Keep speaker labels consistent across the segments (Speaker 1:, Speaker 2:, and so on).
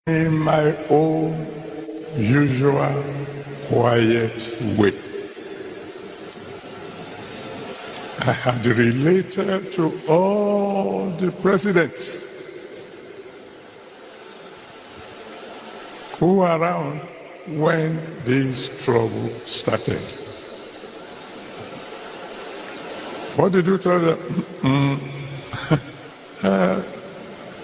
Speaker 1: in my own usual quiet way. I had related to all the presidents who were around when this trouble started. What did you tell them?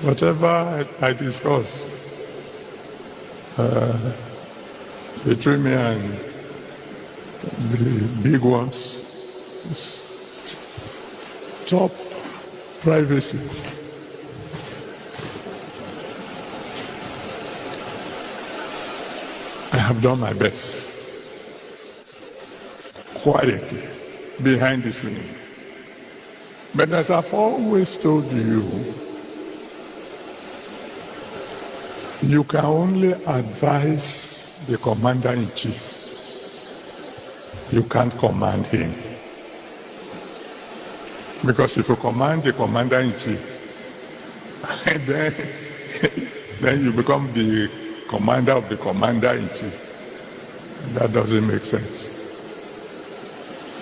Speaker 1: Whatever I discussed between me and the big ones, top privacy. I have done my best, quietly, behind the scenes. But as I've always told you, you can only advise the commander-in-chief. You can't command him. Because if you command the commander-in-chief, then you become the commander of the commander-in-chief. That doesn't make sense.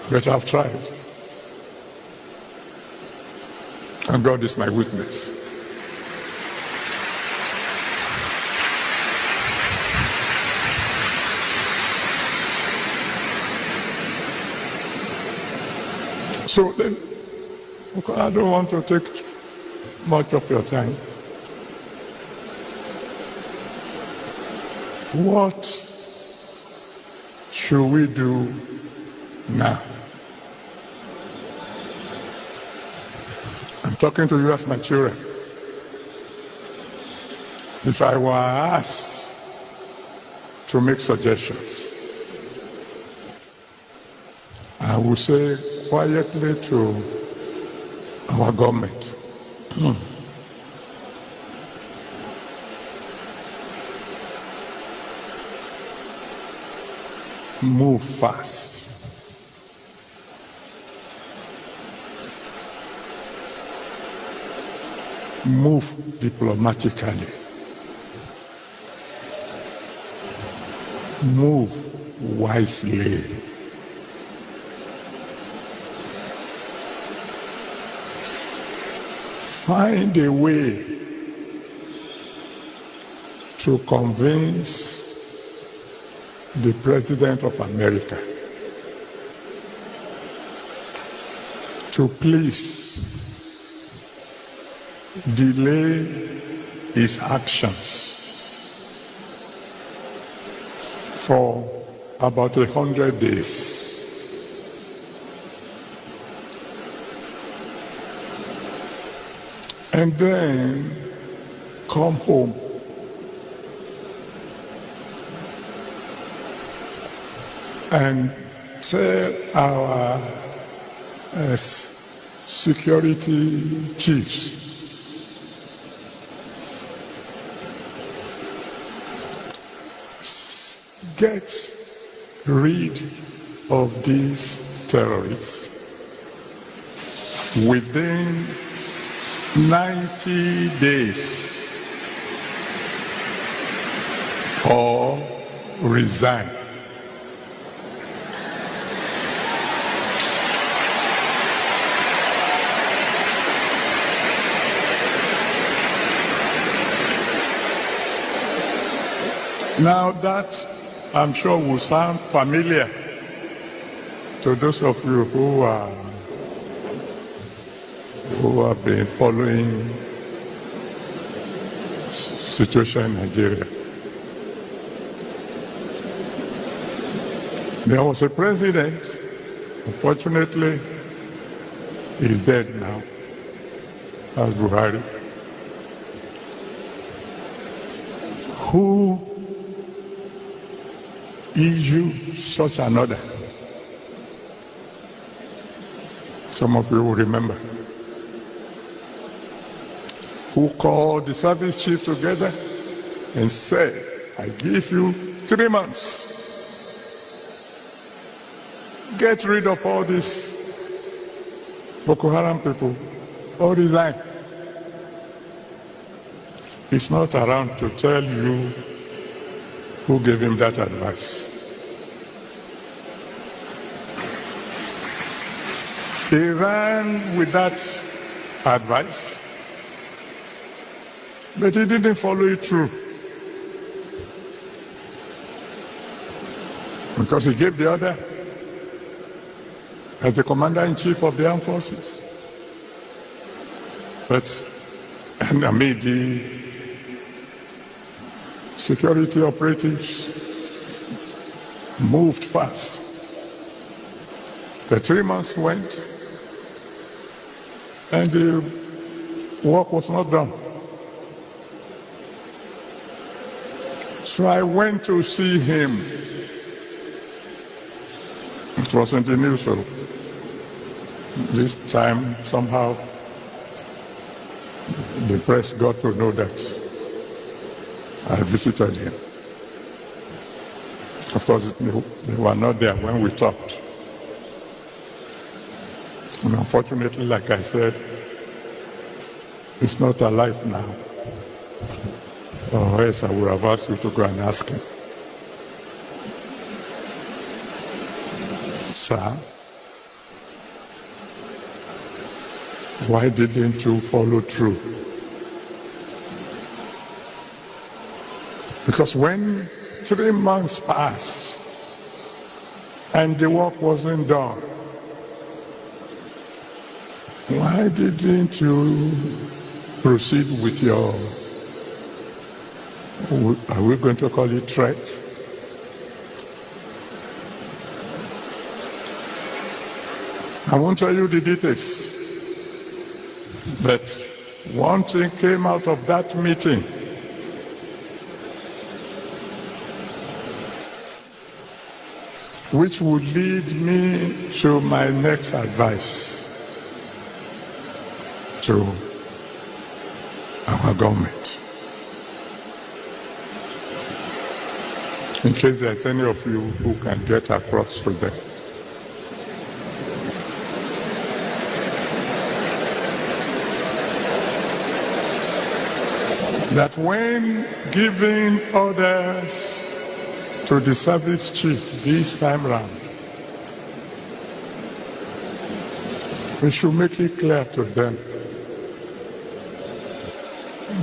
Speaker 1: But I've tried. And God is my witness. So then, I don't want to take much of your time. What should we do now? I'm talking to you as my children. If I were asked to make suggestions, I would say quietly to our government, move fast. Move diplomatically. Move wisely. Find a way to convince the President of America to please delay his actions for about 100 days. And then come home. And tell our security chiefs get rid of these terrorists within 90 days or resign. Now that, I'm sure, will sound familiar to those of you who have been following the situation in Nigeria. There was a president, unfortunately, he's dead now, as Buhari, who issued such an order. Some of you will remember. Who called the service chief together and said, I give you 3 months. Get rid of all these Boko Haram people or resign. He's not around to tell you who gave him that advice. He ran with that advice, but he didn't follow it through. Because he gave the order as the commander-in-chief of the armed forces. But, the security operatives moved fast. The 3 months went, and the work was not done. So I went to see him. It was in the news, so this time somehow the press got to know that I visited him. Of course, they were not there when we talked. And unfortunately, like I said, he's not alive now. Or else I would have asked you to go and ask him. Sir, why didn't you follow through? Because when 3 months passed and the work wasn't done, why didn't you proceed with your, are we going to call it threat? I won't tell you the details, but one thing came out of that meeting. Which would lead me to my next advice to our government. In case there's any of you who can get across to them. That when giving orders to the service chief this time round, we should make it clear to them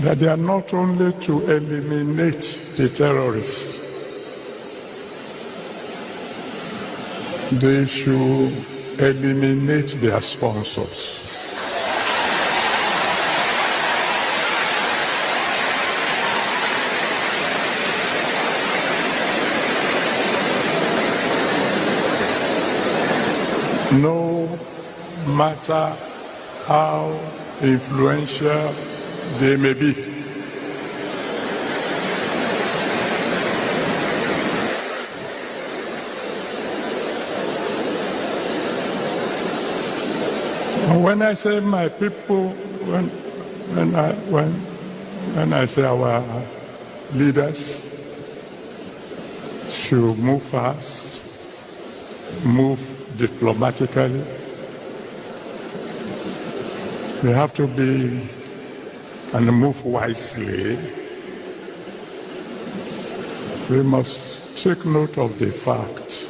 Speaker 1: that they are not only to eliminate the terrorists, they should eliminate their sponsors. No matter how influential they may be. When I say my people, when I say our leaders should move fast, move diplomatically, we have to be and move wisely. We must take note of the fact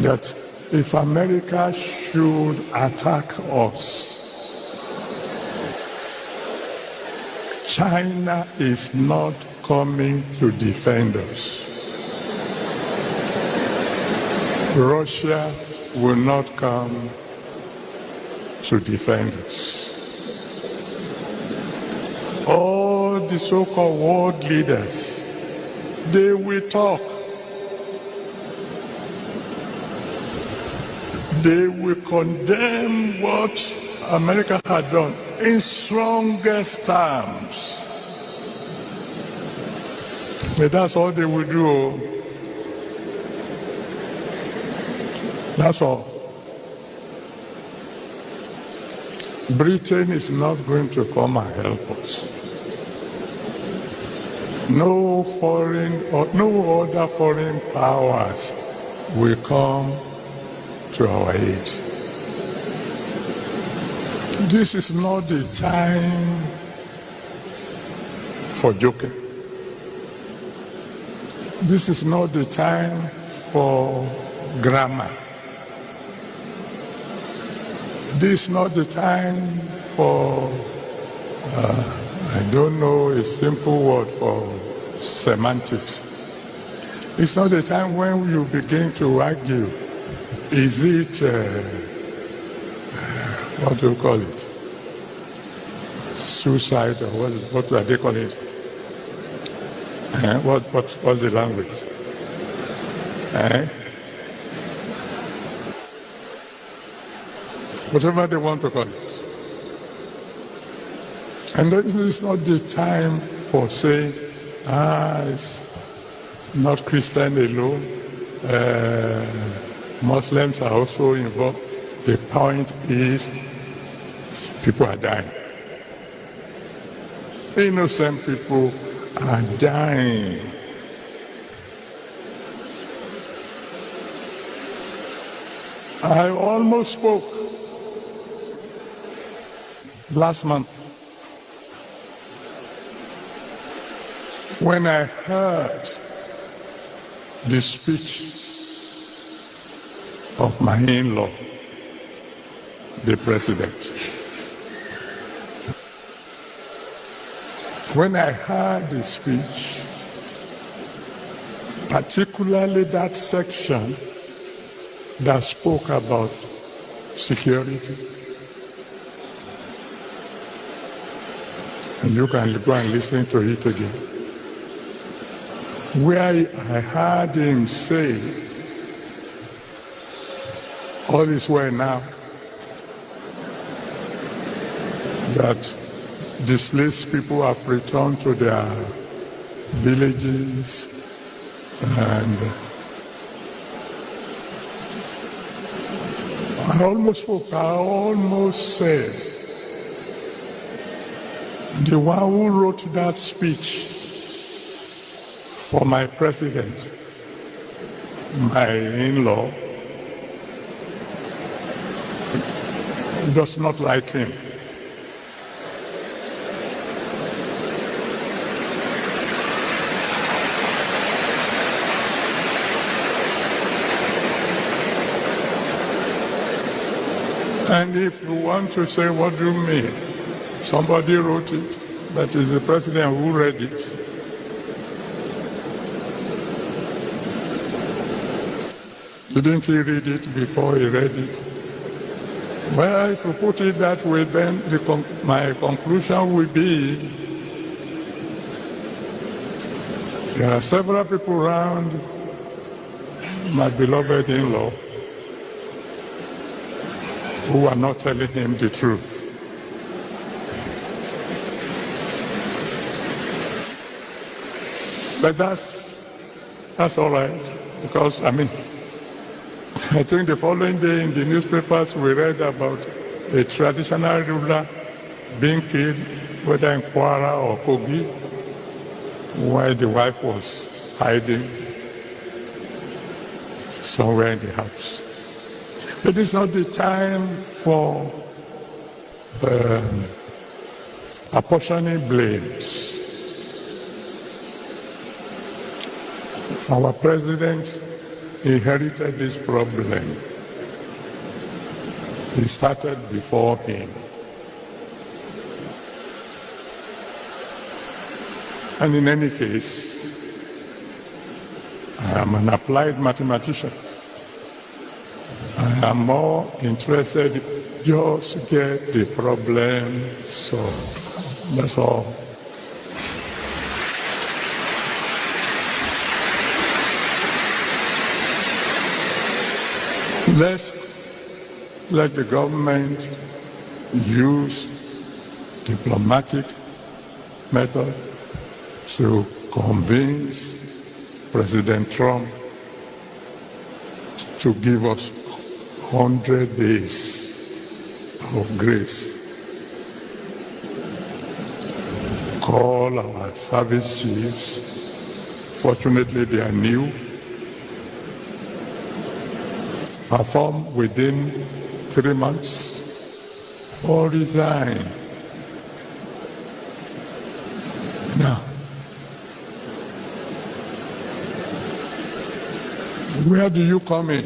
Speaker 1: that if America should attack us, China is not coming to defend us. Russia will not come to defend us. All the so-called world leaders, they will talk. They will condemn what America had done in strongest terms. But that's all they will do. That's all. Britain is not going to come and help us. No foreign or no other foreign powers will come to our aid. This is not the time for joking. This is not the time for grammar. This is not the time for, I don't know a simple word for semantics. It's not the time when you begin to argue. Is it, what do you call it? Suicide, or what do they call it? What's the language? Whatever they want to call it. And this is not the time for saying, it's not Christian alone. Muslims are also involved. The point is, people are dying. Innocent people are dying. I almost spoke last month when I heard the speech of my in-law, the president. When I heard the speech, particularly that section that spoke about security, and you can go and listen to it again, where I heard him say, all is well now, that displaced people have returned to their villages, and I almost said, the one who wrote that speech for my president, my in-law, does not like him. And if you want to say, what do you mean? Somebody wrote it, but it's the president who read it. Didn't he read it before he read it? Well, if you put it that way, then my conclusion will be there are several people around my beloved in-law who are not telling him the truth. But that's all right, because, I think the following day in the newspapers we read about a traditional ruler being killed, whether in Kwara or Kogi, while the wife was hiding somewhere in the house. It is not the time for apportioning blames. Our president inherited this problem. It started before him. And in any case, I am an applied mathematician. I am more interested in just get the problem solved. That's all. Let's let the government use diplomatic method to convince President Trump to give us 100 days of grace. Call our service chiefs. Fortunately, they are new. Perform within 3 months or resign. Now, where do you come in?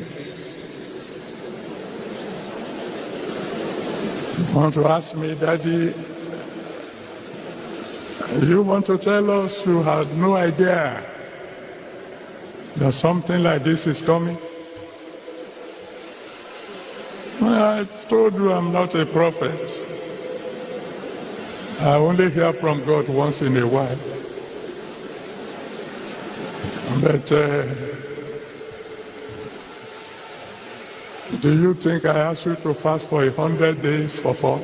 Speaker 1: You want to ask me, Daddy, you want to tell us you had no idea that something like this is coming? I've told you I'm not a prophet. I only hear from God once in a while. But do you think I asked you to fast for 100 days for fun?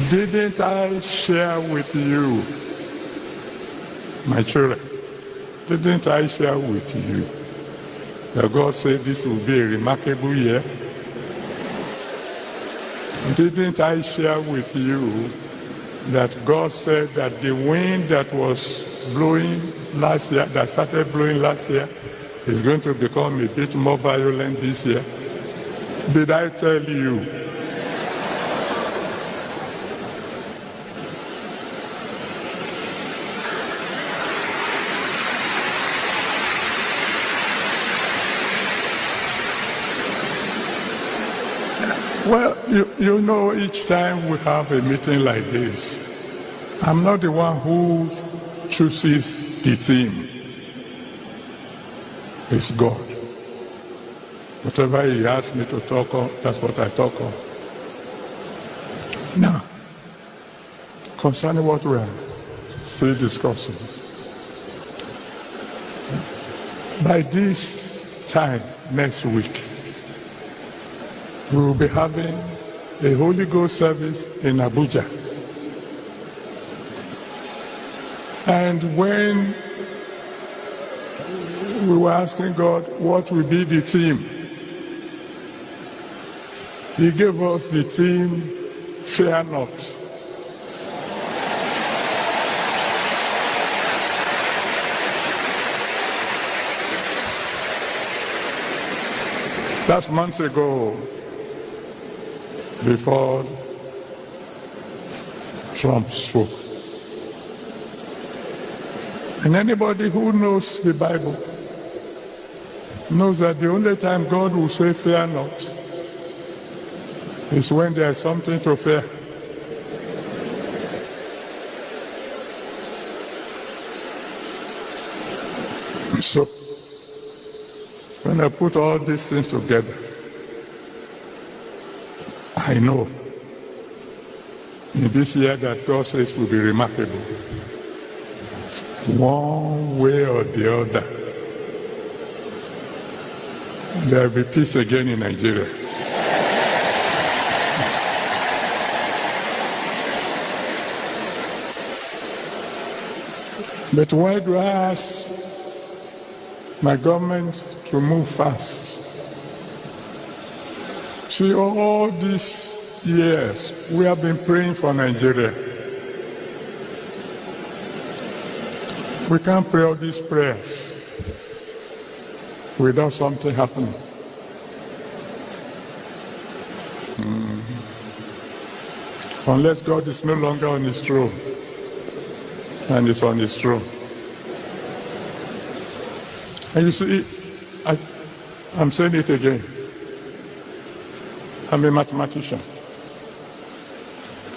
Speaker 1: Didn't I share with you, my children? Didn't I share with you that God said this will be a remarkable year? Didn't I share with you that God said that the wind that was blowing last year, that started blowing last year, is going to become a bit more violent this year? Did I tell you? Well, you know, each time we have a meeting like this, I'm not the one who chooses the theme. It's God. Whatever He asks me to talk on, that's what I talk on. Now, concerning what we are still discussing, by this time next week, we will be having a Holy Ghost service in Abuja. And when we were asking God what will be the theme, He gave us the theme, fear not. That's months ago, before Trump spoke. And anybody who knows the Bible knows that the only time God will say fear not is when there's something to fear. So, when I put all these things together, I know in this year that God says will be remarkable. One way or the other, there will be peace again in Nigeria. But why do I ask my government to move fast? See, all these years, we have been praying for Nigeria. We can't pray all these prayers without something happening. Unless God is no longer on His throne, and is on His throne. And you see, I'm saying it again. I'm a mathematician,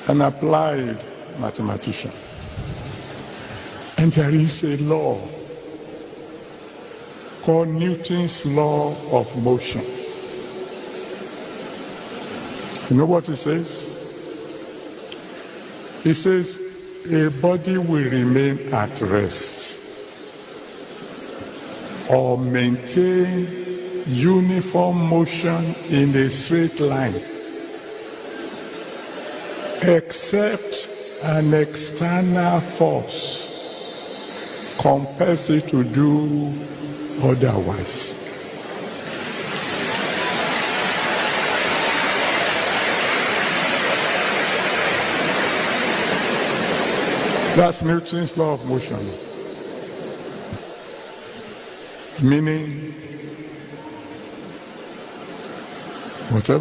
Speaker 1: an applied mathematician. And there is a law called Newton's law of motion. You know what it says? It says a body will remain at rest or maintain uniform motion in a straight line, except an external force compels it to do otherwise. That's Newton's law of motion. meaning whatever